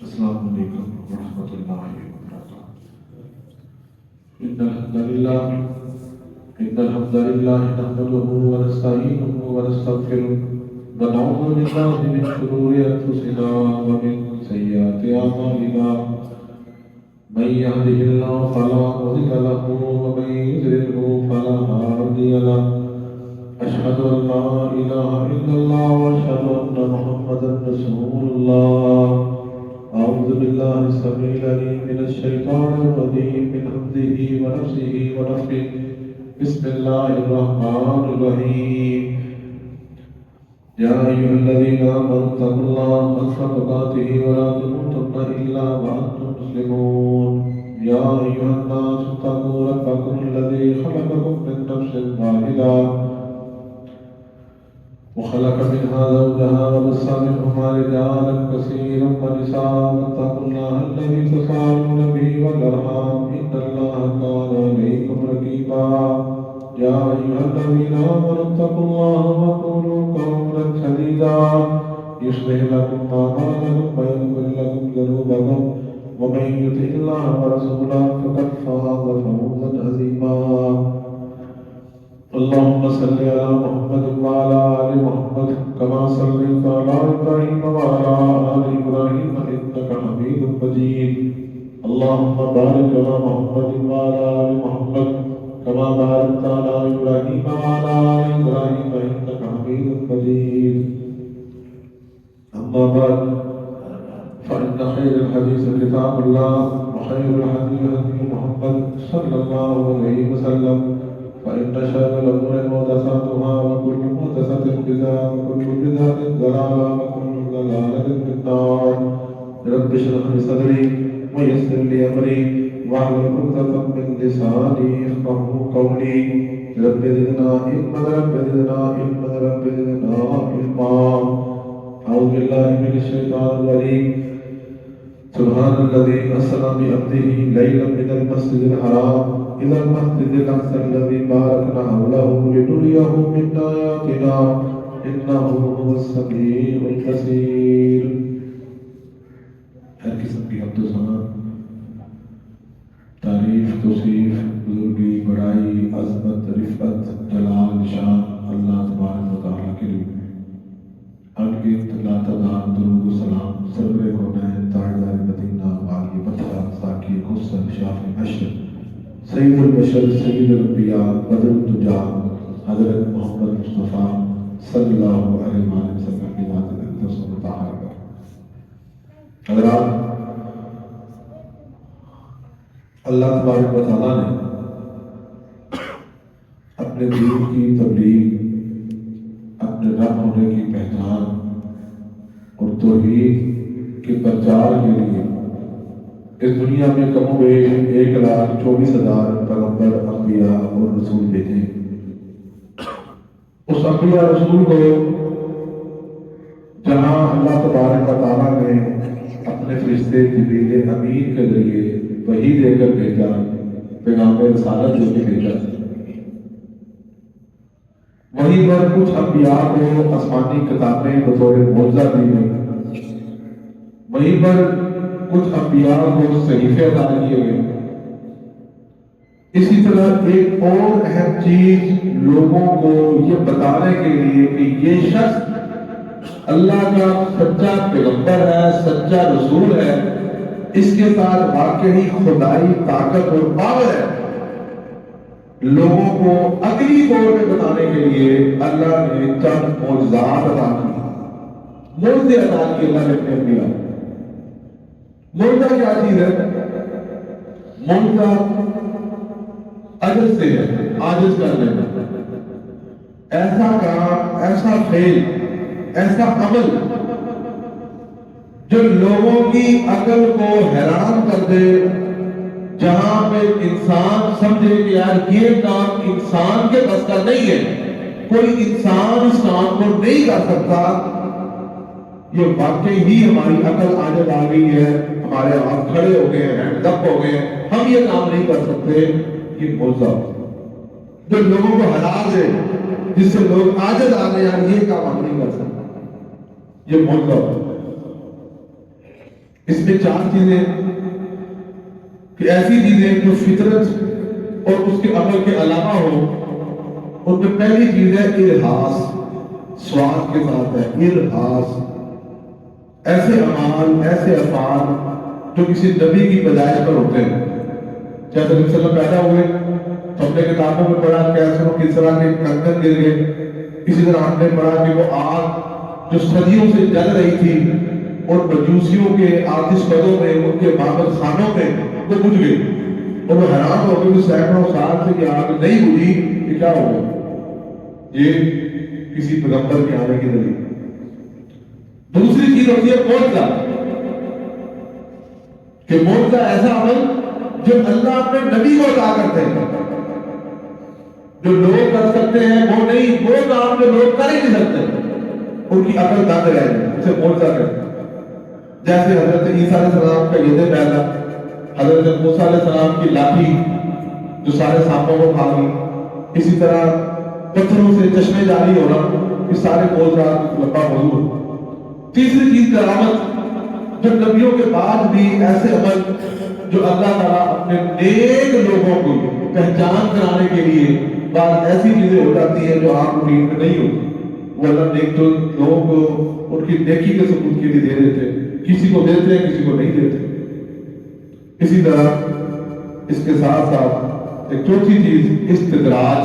السلام علیکم ورحمۃ اللہ وبرکاتہ۔ إن الحمد لله نحمده ونستعينه ونستغفره ونعوذ بالله من شرور أنفسنا ومن سيئات أعمالنا من يهده الله فلا مضل له ومن يضلل فلا هادي له أشهد أن لا إله إلا الله وأشهد أن محمدا رسول الله أعوذ بالله السميع العليم من الشيطان الرجيم من همزه ونفسه ونفخه بسم الله الرحمن الرحيم يا أيها الذين آمنوا اتقوا الله حق تقاته ولا تموتن إلا وأنتم مسلمون يا أيها الناس اتقوا ربكم الذي خلقكم من نفس واحدة وخلق منها زوجها وبث منهما رجالا كثيرا ونساء واتقوا الله الذي تساءلون به والأرحام إن الله كان عليكم رقيبا يا أيها الذين آمنوا اتقوا الله وقولوا قولا سديدا يصلح لكم أعمالكم ويغفر لكم ذنوبكم ومن يطع الله ورسوله فقد فاز فوزا عظيما اللهم صل على محمد وعلى آل محمد كما صليت على إبراهيم وعلى آل إبراهيم إنك حميد مجيد اللهم بارك على محمد وعلى آل محمد كما باركت على إبراهيم وعلى آل إبراهيم إنك حميد مجيد أما بعد فإن خير الحديث كتاب الله وخير الهدي هدي محمد صلى الله عليه وسلم فإن شر الأمور محدثاتها وكل محدثة بدعة وكل بدعة ضلالة وكل ضلالة في النار رب اشرح لي صدري ويسر لي أمري واحلل عقدة من لساني يفقهوا قولي رب زدنا علما رب زدنا علما رب زدنا علما أعوذ بالله من الشيطان الرجيم سبحان الذي أسرى بعبده ليلا من المسجد الحرام إلى المسجد الأقصى الذي باركنا حوله لنريه من آياتنا إنه هو السميع البصير۔ ہر قسم کی حمد و ثنا، تعریف، توصیف، بزرگی، بڑائی، عظمت، رفعت، جلال، شان اللہ تبارک و تعالیٰ کے لیے۔ انگت لا تعداد درود و سلام سرور کونین تاجدار مدینہ والی مطلع ساکی حسن شافی حشر سید البشر سید الانبیاء بدر الدجا حضرت محمد مصطفیٰ صلی اللہ علیہ وسلم کی ذات اقدس و مطہرہ پر۔ حضرات، اللہ تبارک و تعالیٰ نے اپنے دین کی تبلیغ، اپنے رب ہونے کی پہچان اور توحید کے پرچار کے لیے اس دنیا میں کم و بیش 1,24,000 پیغمبر، انبیاء اور رسول بھیجے۔ اس انبیاء رسول کو جہاں اللہ تبارک و تعالیٰ نے اپنے فرشتے جبریل امین کے ذریعے وحی دے کر بھیجا، پیغام رسالت دے کے بھیجا، وہیں پر کچھ انبیاء کو آسمانی کتابیں بطور معجزہ دی گئی، وہیں پر کچھ انبیاء کو صحیفے عطا کیے گئے۔ اسی طرح ایک اور اہم چیز لوگوں کو یہ بتانے کے لیے کہ یہ شخص اللہ کا سچا پیغمبر ہے، سچا رسول ہے، اس کے ساتھ واقعی خدائی طاقت اور پاور ہے، لوگوں کو عقلی طور پہ بتانے کے لیے اللہ نے چند معجزات عطا کی، معجزے عطا کیے اللہ نے اپنے انبیاء۔ معجزہ کیا چیز ہے؟ معجزہ عجز سے ہے، عاجز کر دینا، ایسا کام، ایسا فعل، ایسا عمل جو لوگوں کی عقل کو حیران کر دے، جہاں پہ انسان سمجھے کہ یار یہ کام انسان کے بس کا نہیں ہے، کوئی انسان اس کام کو نہیں کر سکتا، یہ واقعی ہی ہماری عقل عاجز آ گئی ہے، ہمارے ہاتھ کھڑے ہو گئے ہیں، دب ہو گئے ہیں، ہم یہ کام نہیں کر سکتے۔ یہ معجزہ جو لوگوں کو ہرا دے، جس سے لوگ عاجز آ گئے، یار یہ کام ہم نہیں کر سکتے، یہ معجزہ۔ اس میں 4 چیزیں کہ ایسی چیزیں جو فطرت اور اس کے عمل کے علاوہ ہو. ان میں پہلی چیز ہے ارہاس، سواد کے ساتھ ہے ارہاس. ایسے اعمال، ایسے افعال جو کسی نبی کی پیدائش پر ہوتے ہیں. جیسے نبی صلی اللہ علیہ وسلم پیدا ہوئے تو ہم نے کتابوں میں پڑھا کیسر و کسرا کے کنگن گر گئے. اسی طرح ہم نے پڑھا کہ وہ آگ جو صدیوں سے جل رہی تھی اور مجوسیوں کے آتش پدوں میں، ان کے معبد خانوں میں وہ بجھ گئی، اور وہ حیران ہو گئے کہ سینکڑوں سال سے یہ آگ نہیں بجھی، یہ کیا ہو گیا؟ یہ کسی پیغمبر کے آنے کی دلیل. دوسری چیز ہوتی ہے معجزہ، کہ معجزہ ایسا عمل جو اللہ اپنے نبی کو عطا کرتے ہیں. جو لوگ کر سکتے ہیں وہ نہیں، وہ کام جو لوگ کر ہی نہیں سکتے ان کی عقل دند رہ جائے، اسے معجزہ کہتے ہیں. جیسے حضرت عیسیٰ علیہ السلام کا ید پیدا، حضرت موسیٰ علیہ السلام کی لاٹھی جو سارے سانپوں کو کھا گئی. اسی طرح پتھروں سے چشمے جاری ہونا، یہ سارے معجزات لمبا موضوع ہے. تیسری چیز کرامت، جو نبیوں کے بعد بھی ایسے عمل جو اللہ تعالیٰ اپنے نیک لوگوں کو پہچان کرانے کے لیے بعض ایسی چیزیں ہو جاتی ہیں جو عام روٹین میں نہیں ہوتی. وہ اللہ نیک تو لوگوں کو ان کی نیکی کے ثبوت کے لیے دے دیتے، کسی کو دیتے ہیں کسی کو نہیں دیتے. اسی طرح اس کے ساتھ ساتھ ایک چوتھی چیز استدراج.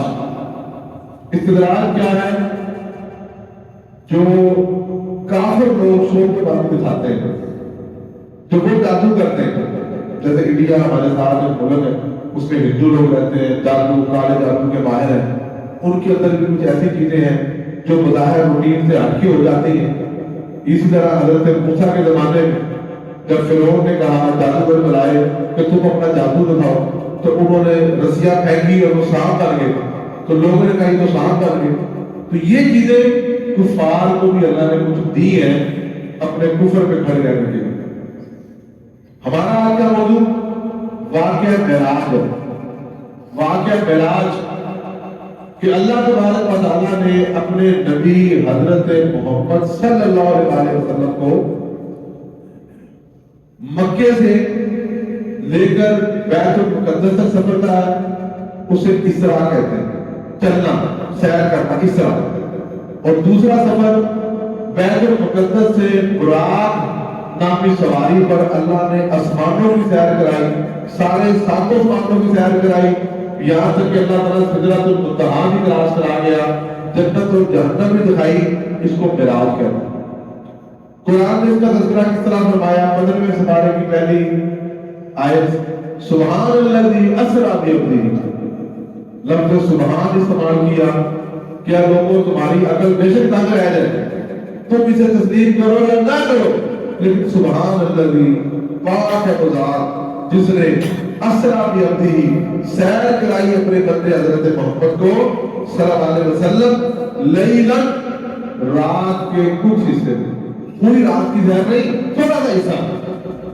استدراج کیا ہے؟ جو کافر لوگ شو کے بعد دکھاتے ہیں، جو وہ جادو کرتے ہیں. جیسے انڈیا ہمارے ساتھ ایک ملک ہے، اس میں ہندو لوگ رہتے ہیں، جادو، کالے جادو کے ماہر ہیں. ان کے اندر بھی کچھ ایسی چیزیں ہیں جو بظاہر روٹین سے ہٹ کے ہو جاتی ہیں. اسی طرح حضرت موسیٰ کے زمانے میں جب فرعون نے کہا جادوگر بلائے کہ تم اپنا جادو دکھاؤ، تو انہوں نے رسیاں پھینکی اور وہ سانپ بن گئے. تو لوگوں نے کہا تو سانپ بن گئے. تو یہ چیزیں کفار کو بھی اللہ نے کچھ دی ہیں اپنے کفر پہ کھڑے رہنے کے لیے. ہمارا آج کا موضوع واقعہ معراج ہے. واقعہ معراج کہ اللہ تبارک و تعالیٰ نے اپنے نبی حضرت محمد صلی اللہ علیہ وسلم کو مکے سے لے کر بیت المقدس تک سفر کا، اسے اسراء کہتے ہیں، چلنا، سیر کرنا، اسراء. اور دوسرا سفر بیت المقدس سے براق نامی سواری پر اللہ نے آسمانوں کی سیر کرائی، سارے 7 آسمانوں کی سیر کرائی، یہاں تک کہ اللہ تعالیٰ سدرۃ المنتہا بھی کراس کرا گیا، جنت اور جہنم بھی دکھائی. اس کو معراج کہتے ہیں. قرآن نے اس کا تذکرہ کس طرح فرمایا؟ 15ویں سپارے کی پہلی آیت، سبحان الذی اسری بعبدہ. لفظ سبحان استعمال کیا. کیا لوگوں تمہاری عقل بے شک تنگ رہ جائے، تم اسے تسلیم کرو یا نہ کرو، لیکن سبحان الذی، پاک ہے وہ ذات جس نے اسری بعبدہ، سیر کرائی اپنے بندے حضرت محمد کو صلی اللہ علیہ وسلم، لیلا، رات کے کچھ حصے میں. پوری رات کی سیر نہیں، تھوڑا سا حصہ.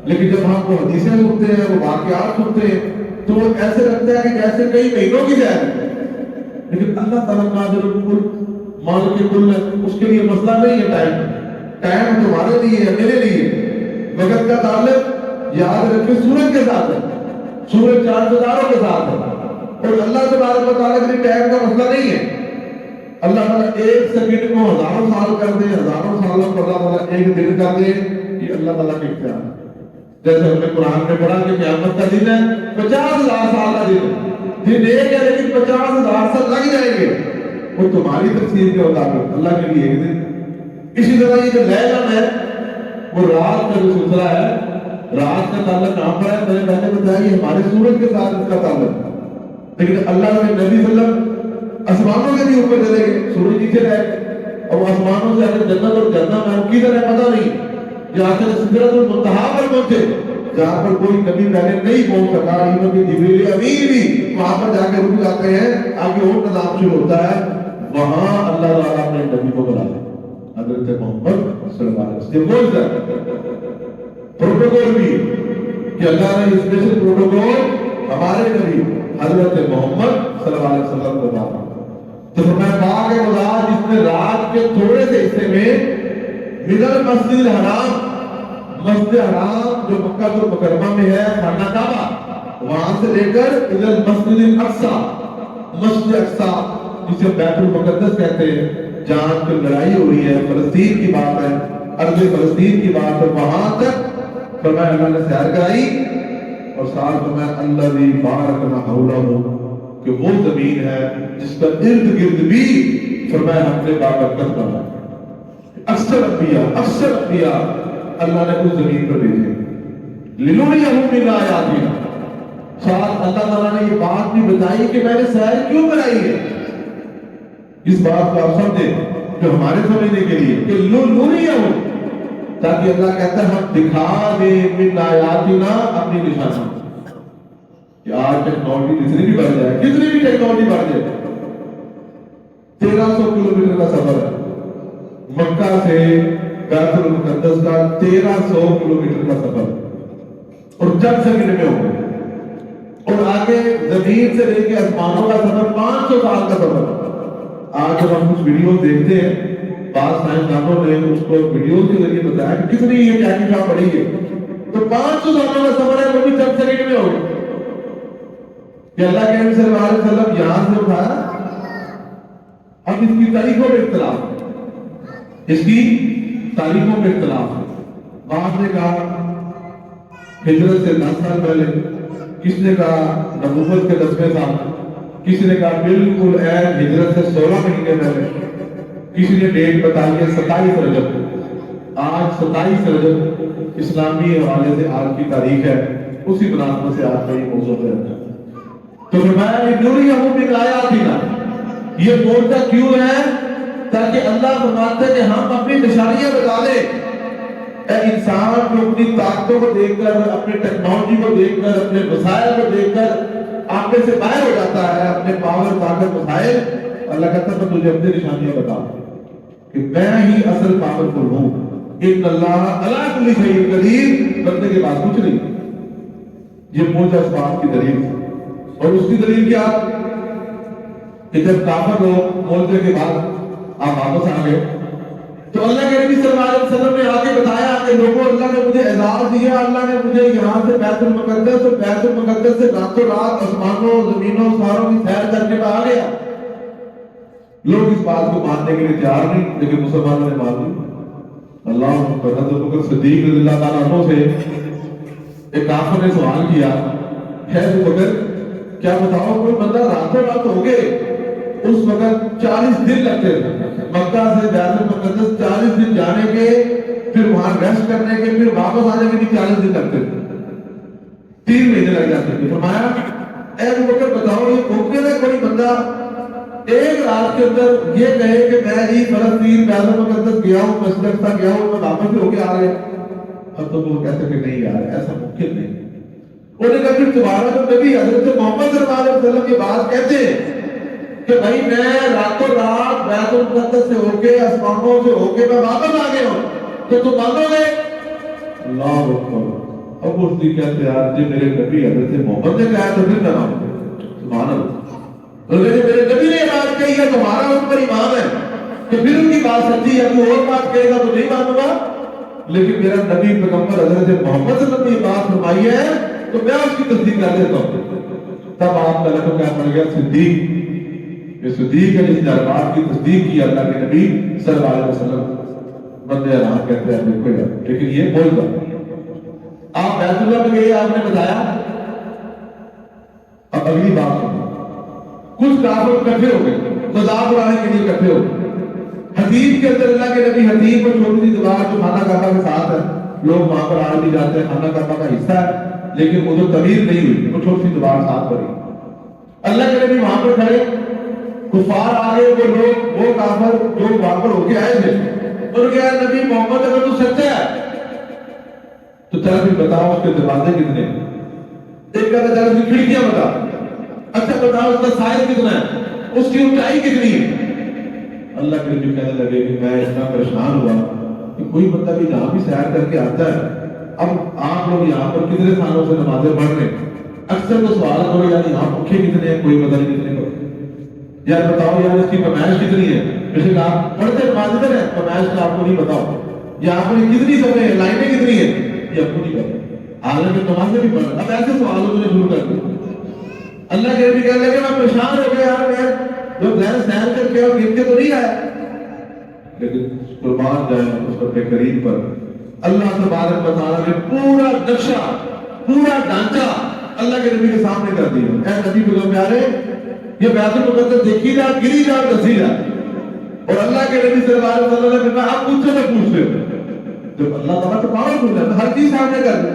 لیکن جب ہم وہ حدیثیں سنتے ہیں، وہ واقعات سنتے ہیں، تو وہ ایسے لگتا ہے کہ جیسے کئی مہینوں کی سیر ہے. لیکن اللہ تعالیٰ قادر الکل، مالک کل ہے، اس کے لیے مسئلہ نہیں ہے ٹائم تمہارے لیے ہے، میرے لیے. وقت کا تعلق یاد رکھے سورج کے ساتھ ہے، سورج 4 ستاروں کے ساتھ ہے. اور اللہ تبارک و تعالیٰ کے لیے ٹائم کا مسئلہ نہیں ہے. اللہ تعالیٰ 1 سیکنڈ کو 1000 سال کر دے، 1000 سالوں کو اللہ تعالیٰ 1 دن کر دے، یہ اللہ تعالیٰ کے اختیار ہے. جیسے ہم نے قرآن میں پڑھا کہ قیامت کا دن ہے 50,000 سال کا دن ہے. دن ایک ہے لیکن 50,000 سال لگ جائیں گے. وہ تمہاری تفسیر کے مطابق، اللہ کے لیے 1 دن. اسی طرح یہ جو لیلم ہے، وہ رات کا جو سلسلہ ہے، رات کا تعلق کہاں پر ہے؟ میں نے پہلے بتایا کہ ہمارے سورج کے ساتھ اس کا تعلق ہے. لیکن اللہ نے نبی صلی اللہ علیہ وسلم آسمانوں کے بھی اوپر چلے گئے، سورج نیچے رہے، اور آسمانوں سے اگر جنت اور جہنم ہے کدھر ہے پتہ نہیں. جہاں سے سدرۃ المنتہا پر پہنچے، جہاں پر کوئی کبھی پہلے نہیں پہنچ سکا. ایون کہ جبریل امین بھی وہاں پر جا کے رک جاتے ہیں، آگے اور نظام شروع ہوتا ہے. وہاں اللہ تعالیٰ نے نبی کو بلایا حضرت محمد صلی اللہ علیہ وسلم. پروٹوکول بھی کہ اللہ نے اسپیشل پروٹوکول ہمارے نبی حضرت محمد صلی اللہ علیہ وسلم کو بتایا. تو فرمایا پاک ہے وہ ذات جس نے رات کے تھوڑے سے حصے میں من المسجد الحرام، مسجد حرام جو مکہ المکرمہ میں ہے، خانہ کعبہ، وہاں سے لے کر ادھر مسجد الاقصی، مسجد اقصی جسے بیت المقدس کہتے ہیں، جہاں پہ لڑائی ہو رہی ہے، فلسطین کی بات ہے، ارض فلسطین کی بات ہے، وہاں تک فرمایا اللہ نے سیر کرائی، اور ساتھ فرمایا الذی بارکنا حولہ، کہ وہ زمین ہے جس کا ارد گرد بھی فرمایا ہم نے بابرکت بنا۔ اکثر انبیاء اللہ نے اس زمین پر بھیجے لِنُرِيَهُ مِنْ آیَاتِنَا، ساتھ اللہ تعالیٰ نے یہ بات بھی بتائی کہ میں نے سیر کیوں کرائی ہے، اس بات کو آپ سمجھیں جو ہمارے سمجھنے کے لیے کہ لِنُرِيَهُ، تاکہ اللہ کہتا ہے ہم دکھا دیں مِنْ آیَاتِنَا، اپنی نشانیاں، کہ آج ٹیکنالوجی جتنی بھی بڑھ جائے، کتنی بھی ٹیکنالوجی بڑھ جائے، 1300 کلومیٹر کا سفر ہے مکہ سے بیت المقدس کا، 1300 کلومیٹر کا سفر، اور چند سیکنڈ میں ہو گئے، اور آگے زمین سے لے کے آسمانوں کا سفر 500 سال کا سفر۔ آج جب ہم کچھ ویڈیوز دیکھتے ہیں، بعض سائنسدانوں نے اس کو ویڈیوز کے ذریعے بتایا کہ کتنی یہ ٹیکنالوجی بڑھی ہے، تو 500 سالوں کا سفر ہے، وہ بھی چند سیکنڈ میں ہو گئے کہ اللہ کے نبی صلی اللہ علیہ وسلم یہاں سے اٹھایا۔ اب اس کی تاریخوں میں اختلاف ہے، اس کی تاریخوں میں اختلاف ہے، بعض نے کہا ہجرت سے 10 سال پہلے، کس نے کہا نبوت کے 10ویں سال، کسی نے کہا بالکل عین ہجرت سے 16 مہینے پہلے، کسی نے ڈیٹ بتائی ہے 27 رجب، آج 27 رجب اسلامی حوالے سے آج کی تاریخ ہے، اسی مناسبت سے آج کا یہ موضوع ہے۔ تو فرمایا لِنُرِيَهُ مِنْ آیَاتِنَا، یہ موجودہ کیوں ہے؟ تاکہ اللہ فرماتا ہے کہ ہم اپنی نشانیاں بتا دیں۔ اے انسان جو اپنی طاقتوں کو دیکھ کر، اپنے ٹیکنالوجی کو دیکھ کر، اپنے وسائل کو دیکھ کر آنکھیں سے باہر ہو جاتا ہے، اپنے پاور طاقت وسائل، اللہ کہتا ہے میں تجھے اپنی نشانیاں بتا دوں کہ میں ہی اصل پاورفل ہوں، ان اللہ علی کل شیء قدیر، بندے کے پاس کچھ نہیں۔ یہ موجودہ اس بات کی دلیل ہے، اور اس کی دلیل کیا کہ جب کافر لوگ موجودے کے بعد آپ واپس آ گئے تو اللہ کے نبی صلی اللہ علیہ وسلم نے آگے بتایا کہ لوگوں اللہ نے مجھے اعزاز دیا، اللہ نے مجھے یہاں سے بیت المقدس، اور بیت المقدس سے راتوں رات آسمانوں زمینوں ساروں کی سیر کرنے کا آ گیا۔ لوگ اس بات کو ماننے کے لیے تیار نہیں، لیکن مسلمانوں نے مان لی۔ اللہ حضرت ابوبکر صدیق رضی اللہ تعالیٰ عنہ سے ایک کافر نے سوال کیا، ہے ابوبکر کیا بتاؤ کوئی بندہ راتوں رات ہو گئے، اس وقت 40 دن لگتے تھے مکہ سے بیت المقدس، 40 دن جانے کے، پھر وہاں ریسٹ کرنے کے، پھر واپس آنے کے بھی 40 دن لگتے تھے، 3 مہینے لگ جاتے تھے۔ فرمایا اے ابوبکر بتاؤ یہ ممکن ہے کوئی بندہ ایک رات کے اندر یہ کہے کہ میں جی فلسطین بیت المقدس گیا ہوں، مسجد اقصی گیا ہوں، میں واپس ہو کے آ گیا؟ اب تو وہ کہتے کہ نہیں یار ایسا ممکن نہیں۔ انہوں نے کہا پھر تمہارا جو نبی حضرت محمد صلی اللہ علیہ وسلم کی بات کہتے ہیں کہ بھائی میں راتوں رات بیت المقدس سے ہو کے، آسمانوں سے ہو کے میں واپس آ گیا ہوں، تو تم مانو گے؟ اللہ اکبر۔ اب اس کی کہتے ہیں جی میرے نبی حضرت محمد نے کہا تو پھر میں مانوں، سبحان اللہ۔ میرے نبی نے بات کہی ہے، تمہارا ان پر ایمان ہے کہ پھر ان کی بات سچی ہے، تو اور بات کہے گا تو نہیں مانوں گا، لیکن میرا نبی پیغمبر حضرت محمد صلی اللہ علیہ وسلم نے بات فرمائی ہے تو میں اس کی تصدیق کر دیتا ہوں۔ تب آپ کا لقب کیا پڑ گیا؟ صدیق۔ یہ صدیق ہے جس نے ہر بات کی تصدیق کی اللہ کے نبی صلی اللہ علیہ وسلم۔ بندے حیران کہتے ہیں دیکھو یار، لیکن یہ بول گا آپ بیت اللہ میں گئے، آپ نے بتایا۔ اب اگلی بات سنو، کچھ کافر اکٹھے ہو گئے، مذاق اڑانے کے لیے اکٹھے ہو گئے۔ حدیث کے اندر اللہ کے نبی حدیث میں چھوٹی سی دیوار جو خانہ کعبہ کے ساتھ ہے، لوگ وہاں پر آج بھی جاتے ہیں، خانہ کعبہ کا حصہ ہے، لیکن وہ جو تعمیر نہیں ہوئی، وہ چھوٹی سی دیوار ساتھ پڑی۔ اللہ کے نبی وہاں پر کھڑے، کفار آگے، وہ لوگ، وہ کافر جو وہاں پر ہو کے آئے تھے، انہوں نے کہا نبی محمد اگر تو سچا ہے تو چل بھی بتاؤ اس کے دروازے کتنے ہیں؟ ایک کہتا چل اس کی کھڑکیاں بتا، اچھا بتاؤ اس کا سائز کتنا ہے، اس کی اونچائی کتنی ہے؟ اللہ کے نبی کہنے لگے کہ میں اتنا پریشان ہوا کہ کوئی بندہ بھی جہاں بھی سیر کر کے آتا ہے، اب آپ لوگ یہاں پر کتنے سالوں سے نمازیں پڑھ رہے ہیں، اکثر تو سوال کرو یار یہاں پنکھے کتنے ہیں، کوئی پتہ نہیں کتنے پر، یار بتاؤ یار اس کی فرمائش کتنی ہے، جیسے کہ آپ پڑھتے نماز ادھر ہے، فرمائش کا آپ کو نہیں بتاؤ، یہاں پر کتنی صفحے ہیں، لائنیں کتنی ہیں، یہ اب نہیں کرتے، حالت میں نمازیں بھی پڑھ، اب ایسے سوالوں نے شروع کر دیا۔ اللہ کے نبی کہنے لگے میں پریشان ہو گیا یار، میں جو ذہن سیر کر کے اور گر کے تو نہیں آیا، لیکن قربان جائے اس پر قریب پر اللہ تبارک و تعالیٰ نے پورا نقشہ، پورا ڈھانچہ اللہ کے نبی کے سامنے کر دیا۔ اے نبی کو پیارے، یہ بیت المقدس دیکھی جا، گری جا، دسی جا، اور اللہ کے نبی صلی اللہ علیہ وسلم نے فرمایا آپ مجھ سے نہ پوچھ رہے ہو، جب اللہ تعالیٰ تو پاور پوچھا ہے ہر چیز سامنے کر دیا۔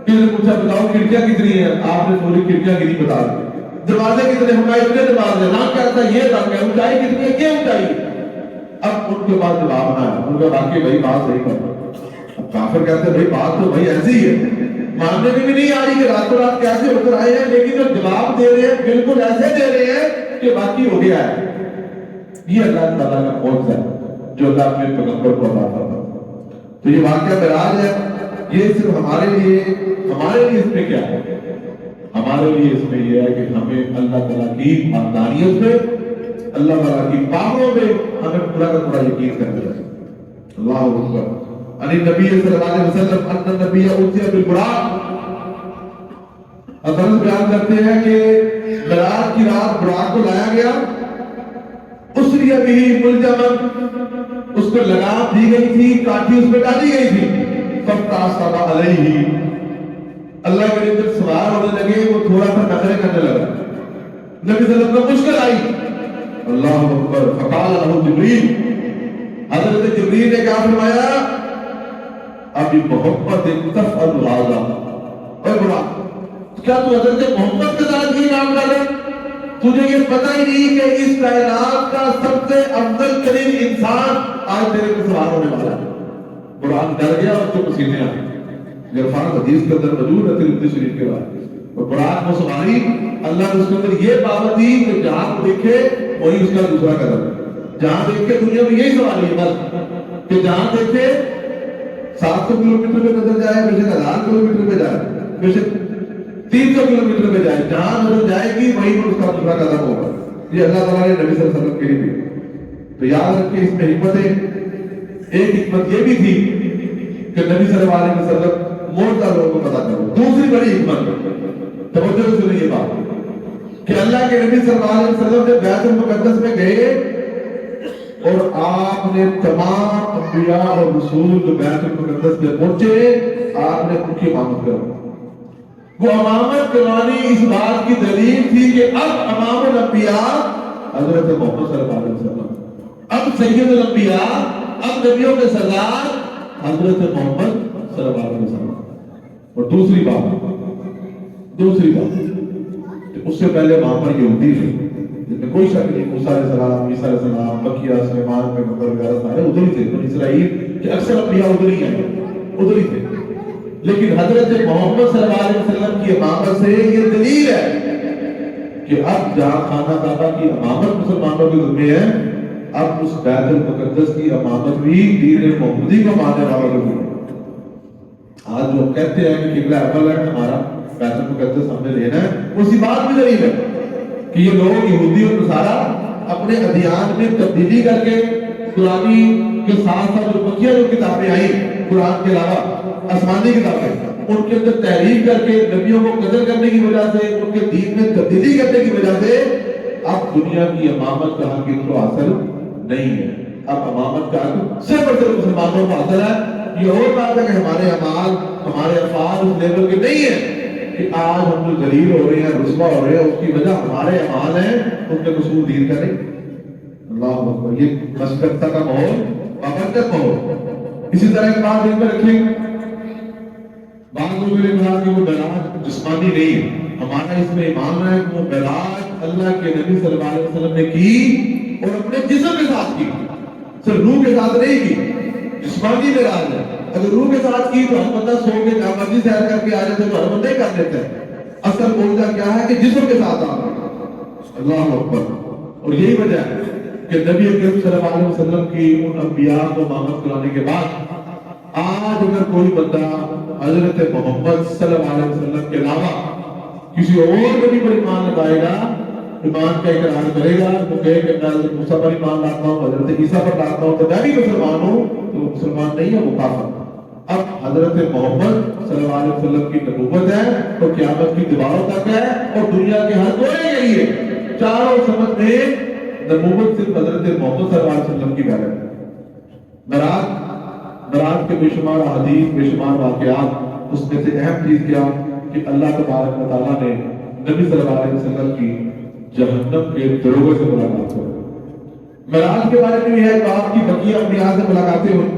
کسی نے پوچھا بتاؤ کھڑکیاں کتنی ہیں، آپ نے پوری کھڑکیاں گری بتا دی، دروازے کتنے ہیں، اتنے دروازے، رنگ کیسا ہے، یہ رنگ ہے، اونچائی کتنی ہے، یہ اونچائی۔ اب ان کے بعد جواب نہ ہے، ان کا باقی بھائی بات صحیح کر، اب کافر کہتے ہیں بھائی بات تو بھائی ایسی ہی ہے، ماننے میں بھی نہیں آ رہی کہ راتوں رات کیسے ہو کر آئے ہیں، لیکن جو جواب دے رہے ہیں بالکل ایسے دے رہے ہیں کہ باقی ہو گیا ہے۔ یہ اللہ تعالیٰ کا معجزہ ہے جو اللہ اپنے پیغمبر کو عطا فرماتا ہے۔ تو یہ واقعہ معراج ہے، یہ صرف ہمارے لیے اس میں کیا ہے، ہمارے لیے اس میں یہ ہے کہ ہمیں اللہ تعالیٰ کی حقانیت پہ، اللہ تعالیٰ کی پاوروں پہ ہمیں پورا کا پورا یقین کر دیا۔ اللہ اکبر۔ عن نبی صلی اللہ علیہ وسلم ان النبی اوتی بالبراق، حضرت بیان کرتے ہیں کہ معراج کی رات براق کو لایا گیا، اسری بھی ملجمن، اس کو لگام دی گئی تھی، کاٹھی اس پہ ڈالی گئی تھی، فاستعصب علیہ، اللہ کے نبی جب سوار ہونے لگے وہ تھوڑا سا نخرے کرنے لگا، نبی صلی اللہ علیہ وسلم کو مشکل آئی، اللہ اکبر، فقال له جبریل، حضرت جبریل نے کیا فرمایا، ابھی محمد تفعل هذا، اے براق کیا تو حضرت محمد کے ساتھ یہ کام کر رہا، تجھے یہ پتہ ہی نہیں کہ اس کائنات کا سب سے افضل ترین انسان آج تیرے کو سوار ہونے والا ہے۔ قرآن ڈر گیا اور تو پسینے آ گئے، عرفان حدیث کے اندر موجود ہے ترمذی شریف کے بعد، اور قرآن کو سواری اللہ نے اس کے اندر یہ بات دی کہ جہاں دیکھے وہی اس کا دوسرا قدم، جہاں دیکھ کے دنیا میں یہی سوال ہے بس کہ جہاں دیکھے 700 کلومیٹر پہ نظر جائے، بے شک 1000 کلومیٹر پہ جائے، بے شک 300 کلومیٹر پہ جائے، جہاں نظر جائے گی وہیں پر اس کا دوسرا قدم ہوگا۔ یہ اللہ تعالیٰ نے نبی صلی اللہ علیہ وسلم کے لیے دی۔ تو یاد رکھیں اس میں حکمتیں، ایک حکمت یہ بھی تھی کہ نبی صلی اللہ علیہ وسلم موجودہ لوگوں کو پتا کرو۔ دوسری بڑی حکمت، توجہ سے سنیں یہ بات کہ اللہ کے نبی صلی اللہ علیہ وسلم جب بیت المقدس میں گئے اور آپ نے تمام انبیاء اور رسول جو بیت المقدس میں پہنچے، آپ نے ان کی امامت کروائی۔ وہ امامت کروانی اس بات کی دلیل تھی کہ اب امام الانبیاء حضرت محمد صلی اللہ علیہ وسلم، اب سید الانبیاء، اب نبیوں کے سردار حضرت محمد صلی اللہ علیہ وسلم۔ اور دوسری بات اس سے پہلے وہاں پر یہودی تھے جن میں کوئی شک نہیں، موسیٰ علیہ السلام، عیسیٰ علیہ السلام، بقیہ، سلیمان پیغمبر وغیرہ سارے ادھر ہی تھے، بنی اسرائیل کے اکثر انبیاء ادھر ہی ہیں، ادھر ہی تھے۔ لیکن حضرت محمد صلی اللہ علیہ وسلم کی امامت سے یہ دلیل ہے کہ اب جہاں خانہ کعبہ کی امامت مسلمانوں کے ذمہ ہے، اب اس بیت المقدس کی امامت بھی دین محمدی کو ماننے والوں کے ذمہ ہے۔ آج جو کہتے ہیں کہ قبلہ اول ہے ہمارا، بیت المقدس ہم نے لینا ہے، اسی بات بھی دلیل ہے کہ یہ لوگ یہودی اور نصارہ اپنے ادیان میں تبدیلی کر کے قرآنی کے ساتھ ساتھ جو بقیہ جو کتابیں آئیں قرآن کے علاوہ آسمانی کتابیں، ان کے اندر تحریف کر کے نبیوں کو قتل کرنے کی وجہ سے، ان کے دین میں تبدیلی کرنے کی وجہ سے اب دنیا کی امامت کا حق ان کو حاصل نہیں ہے۔ اب امامت کا حق صرف اور صرف مسلمانوں کو حاصل ہے۔ یہ اور بات ہے کہ ہمارے اعمال، ہمارے افعال اس لیول کے نہیں ہیں کہ آج ہم جو ذلیل ہو رہے ہیں، رسوا ہو رہے ہیں، اس کی وجہ ہمارے اعمال ہیں، اس میں قصور دین کا نہیں۔ اللہ اکبر، یہ مشقت کا ماحول، پابند کا ماحول۔ اسی طرح ایک بات دل میں رکھیں، بعض لوگوں نے کہا کہ وہ معراج جسمانی نہیں ہے، ہمارا اس میں ایمان ہے کہ وہ معراج اللہ کے نبی صلی اللہ علیہ وسلم نے کی اور اپنے جسم کے ساتھ کی، صرف روح کے ساتھ نہیں کی، جسمانی معراج ہے۔ اگر روح کے ساتھ کی تو ہر بندہ سو کے جہاں مرضی سیر کر کے آ جاتے تو ہر بندہ ہی کر لیتا ہے۔ اصل موجودہ کیا ہے کہ جسم کے ساتھ آ رہا ہے۔ اللہ اکبر۔ اور یہی وجہ ہے کہ نبی اکرم صلی اللہ علیہ وسلم کی ان انبیاء کو امامت کرانے کے بعد آج اگر کوئی بندہ حضرت محمد صلی اللہ علیہ وسلم کے علاوہ کسی اور نبی پر ایمان لائے گا، ایمان کا اقرار کرے گا، تو کہے کہ میں حضرت موسیٰ پر ایمان لاتا ہوں، حضرت عیسیٰ پر لاتا ہوں، تو میں بھی مسلمان ہوں، تو وہ مسلمان نہیں ہے، وہ کافر ہے۔ اب حضرت محمد صلی اللہ علیہ وسلم کی نبوت ہے تو قیامت کی دیواروں تک ہے اور دنیا کے ہر کونے کے لیے چاروں سمت میں نبوت صرف حضرت محمد صلی اللہ علیہ وسلم کی بیان ہے۔ معراج کے بے شمار حدیث، بے شمار واقعات، اس میں سے اہم چیز کیا کہ اللہ تبارک و تعالیٰ نے نبی صلی اللہ علیہ وسلم کی جہنم کے دروگے سے ملاقات کی۔ معراج کے بارے میں بھی ہے کہ آپ کی بقیہ انبیاء سے ملاقاتیں ہوئی۔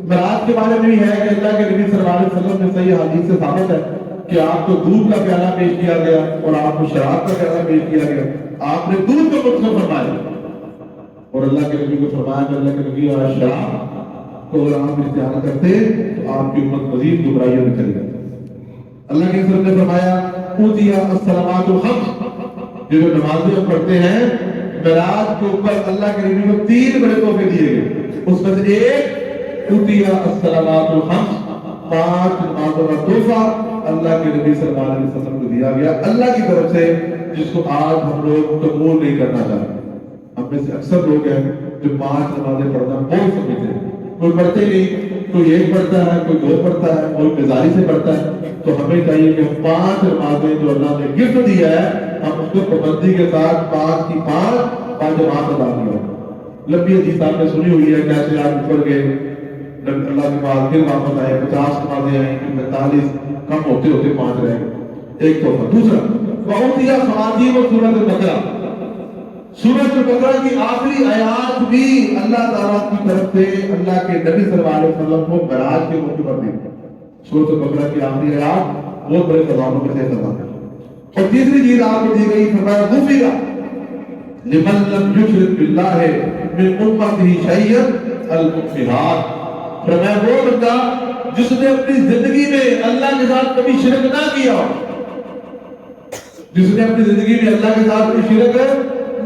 معراج کے بارے میں بھی ہے کہ اللہ کے نبی صلی اللہ علیہ وسلم میں صحیح حدیث سے ثابت ہے کہ آپ کو دودھ کا پیالہ پیش کیا گیا اور آپ کو شراب کا پیالہ پیش کیا گیا، آپ نے دودھ کو مطلب فرمایا اور اللہ کے نبی کو فرمایا کہ اللہ کے نبی اور شراب کو اگر آپ استعمال کرتے تو آپ کی امت مزید گمراہیوں میں چلی جاتی۔ اللہ کے رسول نے فرمایا اوتیا الصلوات الخمس، جو نمازیں ہم پڑھتے ہیں معراج کے اوپر اللہ کے نبی کو 3 بڑے تحفے دیے گئے، اس میں سے ایک اوتیا الصلوات الخمس، 5 نمازوں کا تحفہ اللہ کے نبی صلی اللہ علیہ وسلم کو دیا گیا اللہ کی طرف سے، جس کو آج ہم لوگ قبول نہیں کرنا چاہتے۔ ہم میں سے اکثر لوگ ہیں جو 5 نمازیں پڑھنا بہت سمجھتے ہیں، کوئی پڑھتے نہیں، کوئی ایک پڑھتا ہے، کوئی 2 پڑھتا ہے، کوئی بیزاری سے پڑھتا ہے۔ تو ہمیں چاہیے کہ 5 نمازیں جو اللہ نے گفٹ دیا ہے ہم اس کو پابندی کے ساتھ 5 کی 5 جماعت ادا کیا۔ لمبی حدیث آپ نے سنی ہوئی ہے کیسے آپ اوپر گئے اللہ کے بعد پھر واپس آئے، 50 نمازیں آئیں، پھر 45، کم ہوتے ہوتے 5 رہ گئے، ایک تحفہ۔ دوسرا بہت ہی خواتین اور سورۃ البقرہ، سورۃ البقرہ کی آخری آیات بھی اللہ تعالیٰ کی طرف سے اللہ کے نبی صلی اللہ علیہ وسلم کو معراج کے موقع پر دی۔ سورۃ البقرہ کی آخری آیات بہت بڑے خزانوں میں سے خزانہ ہے۔ اور تیسری چیز آپ کو دی گئی، فرمایا غفر لمن لم یشرک باللہ من امتہ شیئا المؤمنات، فرمایا وہ بندہ جس نے اپنی زندگی میں اللہ کے ساتھ کبھی شرک نہ کیا، جس نے اپنی زندگی میں اللہ کے ساتھ کوئی شرک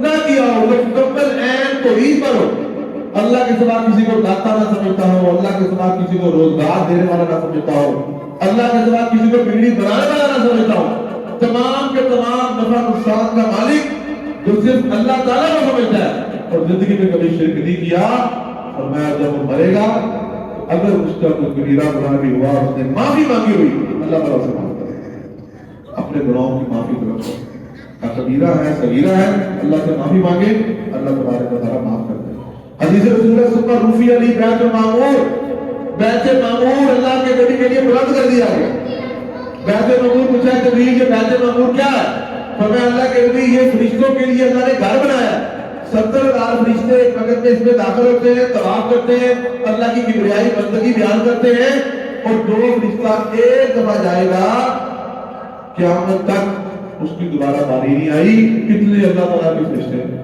نہ کیا ہو، وہ مکمل عین توحید پر ہو، اللہ کے سوا کسی کو داتا نہ سمجھتا ہو، اللہ کے سوا کسی کو روزگار دینے والا نہ سمجھتا ہو، اللہ کے سوا کسی کو بگڑی بنانے والا نہ سمجھتا ہو، تمام کے تمام نفع نقصان کا مالک جو صرف اللہ تعالیٰ کو سمجھتا ہے اور زندگی میں کبھی شرک نہیں کیا، فرمایا جب وہ مرے گا اگر اس کا کوئی کبیرہ گناہ بھی ہوا، اس نے معافی مانگی ہوئی، اللہ تعالیٰ سے معاف کرے گا، اپنے گناہوں کی معافی طرف کا کبیرہ ہے صغیرہ ہے، اللہ سے معافی مانگے، اللہ تبارک و تعالیٰ معاف کر دے۔ حدیث رسول اللہ صلی اللہ علیہ وسلم رفیع علی بیت المعمور، بیت معمور اللہ کے نبی کے لیے بلند کر دیا گیا۔ بیت معمور پوچھا جبریل یہ بیت معمور کیا ہے؟ فرمایا اللہ کے نبی یہ فرشتوں کے لیے اللہ نے گھر بنایا ہے، 70,000 فرشتے ایک وقت میں اس میں داخل ہوتے ہیں، طواف کرتے ہیں، اللہ کی کبریائی بندگی بیان کرتے ہیں، اور 2 فرشتہ ایک دفعہ جائے گا، قیامت تک اس کی دوبارہ باری نہیں آئی۔ کتنے اللہ تعالیٰ کے فرشتے ہیں،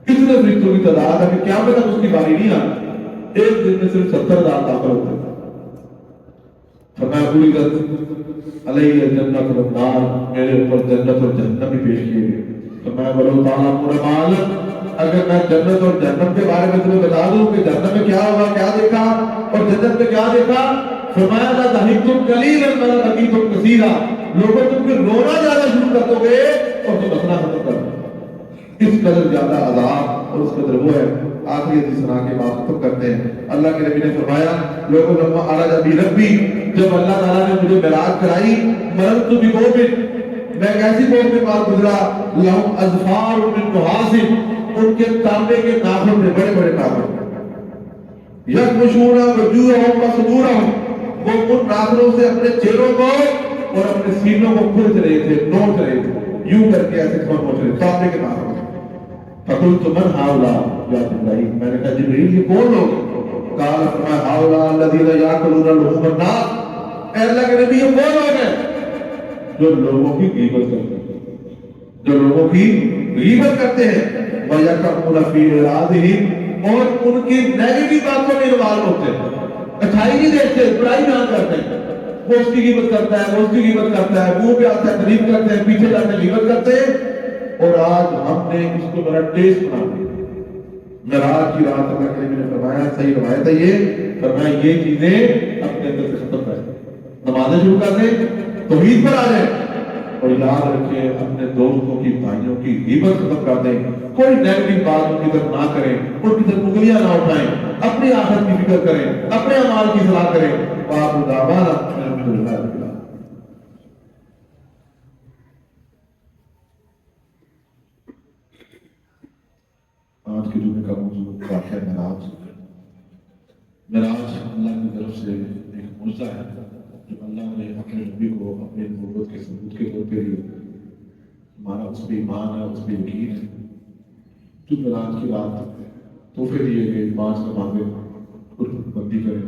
کتنے فرشتوں کی تعداد ہے کہ قیامت تک اس کی باری نہیں آئی، ایک دن میں صرف 70,000 داخل ہوتے ہیں۔ فرمایا عُرِضَتْ عَلَيَّ الْجَنَّةُ وَالنَّارُ، میرے اوپر جنت اور جہنم بھی پیش کیے گئے۔ فرمایا وَلَوْ تَعْلَمُونَ مَا أَعْلَمُ، اگر میں جنت اور جہنم کے بارے میں تمہیں بتا دوں کہ جہنم میں کیا ہوگا، کیا دیکھا، اور جنت میں کیا دیکھا، فرمایا لَضَحِكْتُمْ قَلِيلًا وَلَبَكِيتُمْ كَثِيرًا، لوگوں تم پھر رونا زیادہ شروع کر دو گے اور تم ہنسنا ختم کر دو گے۔ اس قدر زیادہ عذاب اور اس قدر وہ ہے۔ آخری حدیث سنا کے بعد ختم کرتے ہیں۔ اللہ کے نبی نے فرمایا لوگوں لما عرض بی ربی، جب اللہ تعالیٰ نے مجھے معراج کرائی، مررت بقوم، میں ایک ایسی قوم کے پاس گزرا، لہم اظفار من نحاس، ان کے تانبے کے ناخن تھے، بڑے بڑے ناخن، یخمشون وجوہہم وصدورہم، وہ ان ناخنوں سے اپنے چہروں کو اور اپنے سینوں کو کھرچ رہے تھے، نوچ رہے تھے، یوں کر کے ایسے نوچ رہے تھے، تانبے کے ناخن۔ فقلت من هؤلاء یا جبرائیل، میں نے کہا جبرائیل یہ کون لوگ؟ قال فرمایا هؤلاء الذين يأكلون لحوم الناس، اے اللہ کے نبی یہ وہ لوگ ہیں جو لوگوں کی غیبت کرتے ہیں، جو لوگوں کی غیبت کرتے ہیں، وَيَقَعُونَ فِي إِرَادِهِمْ، اور ان کی نیگیٹو باتوں میں انوالو ہوتے ہیں، اچھائی نہیں دیکھتے، برائی بیان کرتے ہیں، وہ اس کی غیبت کرتا ہے، وہ اس کی غیبت کرتا ہے، منہ پہ آتا ہے تعریف کرتے ہیں، پیچھے جا کے غیبت کرتے ہیں، اور آج ہم نے اس کو بڑا ٹیسٹ بنا دیا۔ معراج کی رات اللہ کے نبی نے فرمایا، صحیح روایت ہے یہ، فرمایا یہ چیزیں اپنے اندر سے ختم کریں، نمازیں شروع کر دیں، توحید پر آ جائیں، اور یاد رکھیں اپنے دوستوں کی بھائیوں کی غیبت ختم کر دیں، کوئی نیگیٹو بات ان کی طرف نہ کریں، ان کی طرف انگلیاں نہ اٹھائیں، اپنی آخرت کی فکر کریں، اپنے اعمال کی اصلاح کریں۔ وآخر دعوانا الحمدللہ رب العالمین۔ آج کے جمعے کا موضوع واقعہ معراج۔ معراج اللہ کی طرف سے ایک معجزہ ہے جو اللہ نے اپنے نبی کو اپنے نبوت کے ثبوت کے طور پہ دیا۔ ہمارا اس پہ ایمان ہے، اس پہ یقین ہے۔ جو معراج کی رات تحفے دیے گئے، 5 نمازیں بندی کریں،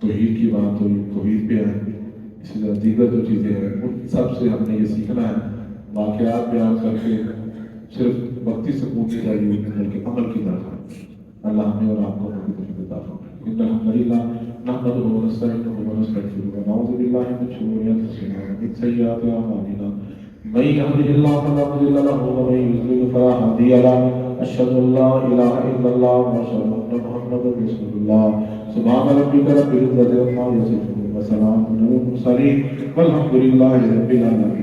توحید کی بات ہوئی، توحید پہ آئیں، اسی طرح دیگر جو چیزیں ہیں ان سب سے ہم نے یہ سیکھنا ہے۔ واقعات بیان کر کے صرف وقتی سکون کی چاہیے بلکہ عمل کی طرف۔ اللہ ہمیں اور آپ کو توفیق عطا فرمائے۔ ان الحمد للہ نحمده ونستعینه ونستغفره ونعوذ باللہ من شرور انفسنا ومن سیئات اعمالنا من يهده الله فلا مضل له ومن يضلل فلا هادي له اشهد ان لا اله الا الله واشهد ان محمدا رسول الله سبحان ربك رب العزة عما يصفون وسلام على المرسلين والحمد لله رب العالمين۔